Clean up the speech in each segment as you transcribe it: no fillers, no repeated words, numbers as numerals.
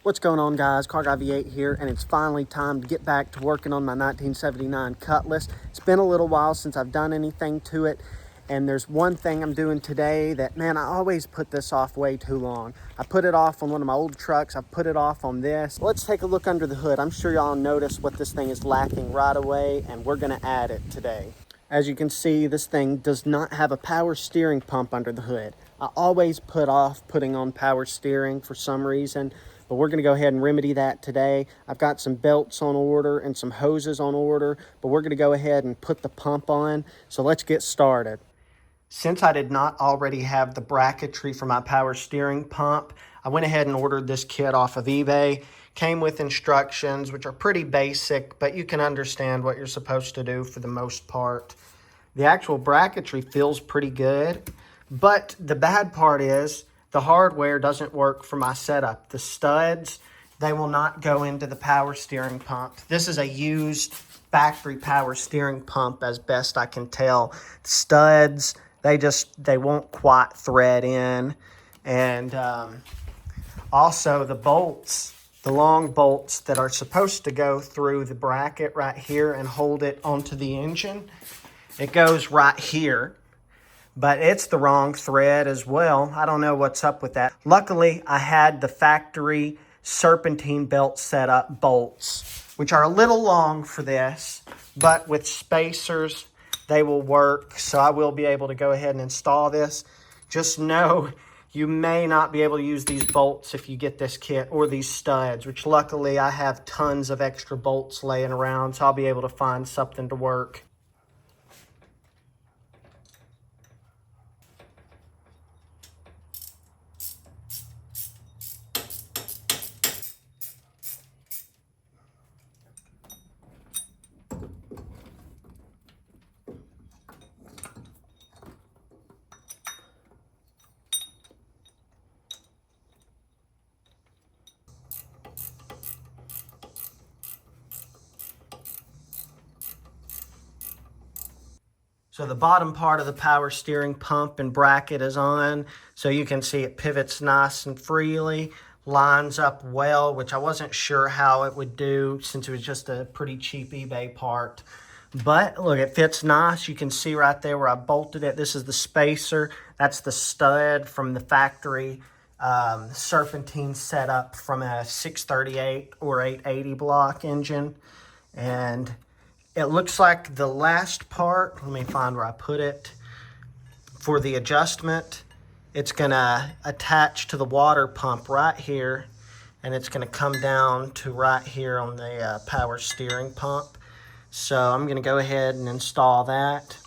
What's going on, guys? Car Guy V8 here, and it's finally time to get back to working on my 1979 Cutlass. It's been a little while since I've done anything to it, and there's one thing I'm doing today that, man, I always put this off way too long. I put it off on one of my old trucks. I put it off on this. Let's take a look under the hood. I'm sure y'all notice what this thing is lacking right away, and we're gonna add it today. As you can see, this thing does not have a power steering pump under the hood. I always put off putting on power steering for some reason, but we're gonna go ahead and remedy that today. I've got some belts on order and some hoses on order, but we're gonna go ahead and put the pump on. So let's get started. Since I did not already have the bracketry for my power steering pump, I went ahead and ordered this kit off of eBay. Came with instructions, which are pretty basic, but you can understand what you're supposed to do for the most part. The actual bracketry feels pretty good, but the bad part is the hardware doesn't work for my setup. The studs, they will not go into the power steering pump. This is a used factory power steering pump as best I can tell. Studs, they won't quite thread in. And also the bolts, the long bolts that are supposed to go through the bracket right here and hold it onto the engine, it goes right here. But it's the wrong thread as well. I don't know what's up with that. Luckily, I had the factory serpentine belt setup bolts, which are a little long for this, but with spacers, they will work. So I will be able to go ahead and install this. Just know you may not be able to use these bolts if you get this kit, or these studs, which luckily I have tons of extra bolts laying around, so I'll be able to find something to work. So the bottom part of the power steering pump and bracket is on. So you can see it pivots nice and freely, lines up well, which I wasn't sure how it would do since it was just a pretty cheap eBay part. But look, it fits nice. You can see right there where I bolted it. This is the spacer. That's the stud from the factory serpentine setup from a 638 or 880 block engine. And it looks like the last part, let me find where I put it, for the adjustment, it's gonna attach to the water pump right here, and it's gonna come down to right here on the power steering pump. So I'm gonna go ahead and install that.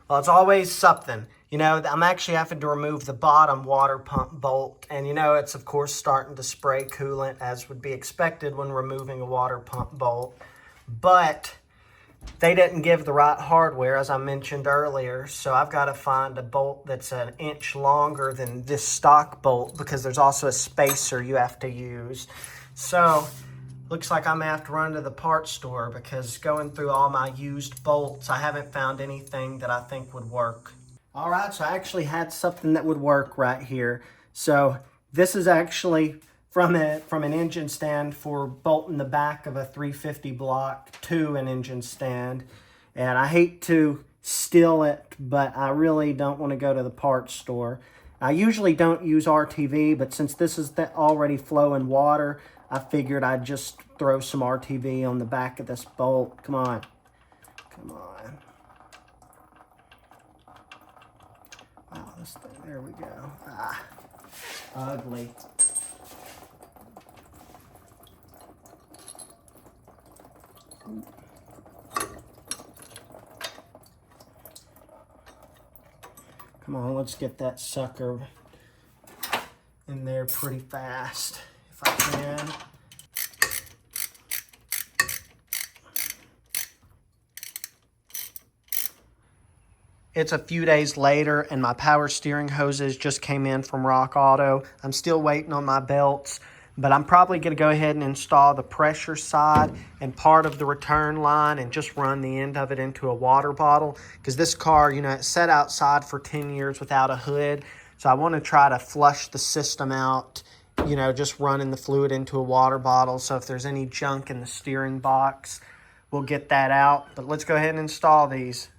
Well, it's always something. You know, I'm actually having to remove the bottom water pump bolt. And, you know, it's, of course, starting to spray coolant, as would be expected when removing a water pump bolt. But they didn't give the right hardware, as I mentioned earlier. So I've got to find a bolt that's an inch longer than this stock bolt, because there's also a spacer you have to use. So looks like I'm gonna have to run to the parts store, because going through all my used bolts, I haven't found anything that I think would work. All right, so I actually had something that would work right here. So this is actually from an engine stand for bolting the back of a 350 block to an engine stand. And I hate to steal it, but I really don't want to go to the parts store. I usually don't use RTV, but since this is already flowing water, I figured I'd just throw some RTV on the back of this bolt. Come on. Come on. Wow, this thing, there we go. Ah, ugly. Come on, let's get that sucker in there pretty fast, if I can. It's a few days later and my power steering hoses just came in from Rock Auto. I'm still waiting on my belts, but I'm probably going to go ahead and install the pressure side and part of the return line and just run the end of it into a water bottle, because this car, you know, it's sat outside for 10 years without a hood. So I want to try to flush the system out, you know, just running the fluid into a water bottle. So if there's any junk in the steering box, we'll get that out. But let's go ahead and install these.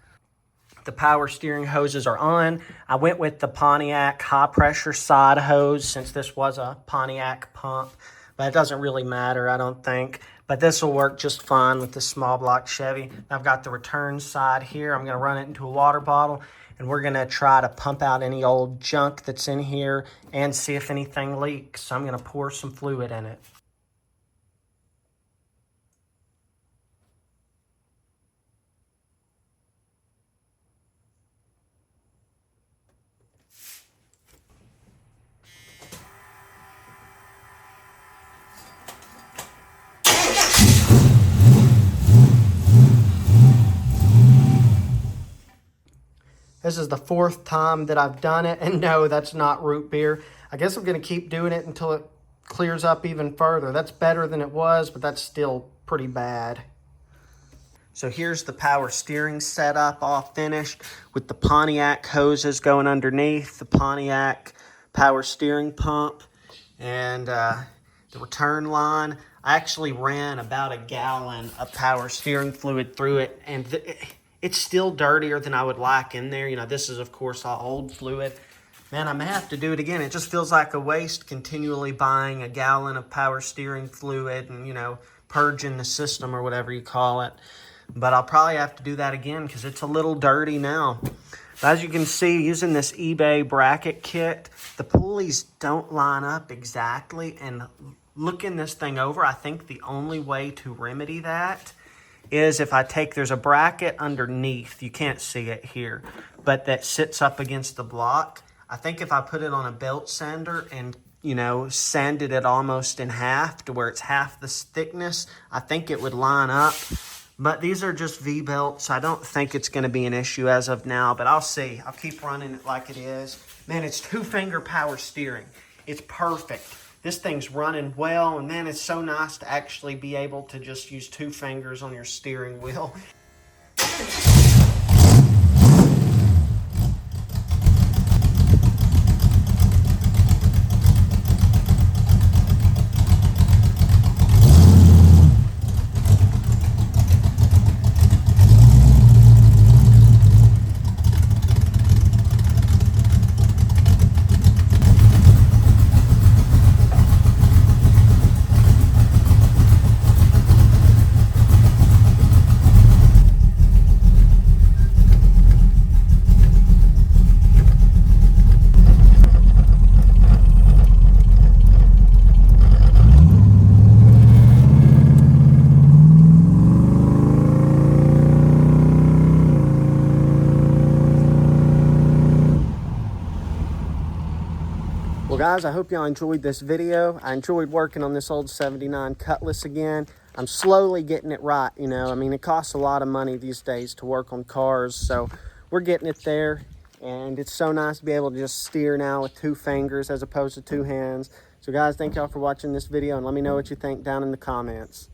The power steering hoses are on. I went with the Pontiac high pressure side hose since this was a Pontiac pump, but it doesn't really matter, I don't think. But this will work just fine with the small block Chevy. I've got the return side here. I'm gonna run it into a water bottle and we're gonna try to pump out any old junk that's in here and see if anything leaks. So I'm gonna pour some fluid in it. This is the 4th time that I've done it, and no, that's not root beer. I guess I'm going to keep doing it until it clears up even further. That's better than it was, but that's still pretty bad. So here's the power steering setup all finished with the Pontiac hoses going underneath, the Pontiac power steering pump, and the return line. I actually ran about a gallon of power steering fluid through it, and it's still dirtier than I would like in there. You know, this is, of course, all old fluid. Man, I may have to do it again. It just feels like a waste continually buying a gallon of power steering fluid and, you know, purging the system or whatever you call it. But I'll probably have to do that again because it's a little dirty now. But as you can see, using this eBay bracket kit, the pulleys don't line up exactly. And looking this thing over, I think the only way to remedy that is if I take, there's a bracket underneath, you can't see it here, but that sits up against the block. I think if I put it on a belt sander and, you know, sanded it almost in half to where it's half the thickness, I think it would line up. But these are just V-belts. I don't think it's going to be an issue as of now, but I'll see. I'll keep running it like it is. Man, it's 2-finger power steering. It's perfect. This thing's running well, and man, it's so nice to actually be able to just use 2 fingers on your steering wheel. Well, guys, I hope y'all enjoyed this video. I enjoyed working on this old 79 Cutlass again. I'm slowly getting it right, you know. I mean, it costs a lot of money these days to work on cars, so we're getting it there. And it's so nice to be able to just steer now with 2 fingers as opposed to 2 hands. So, guys, thank y'all for watching this video, and let me know what you think down in the comments.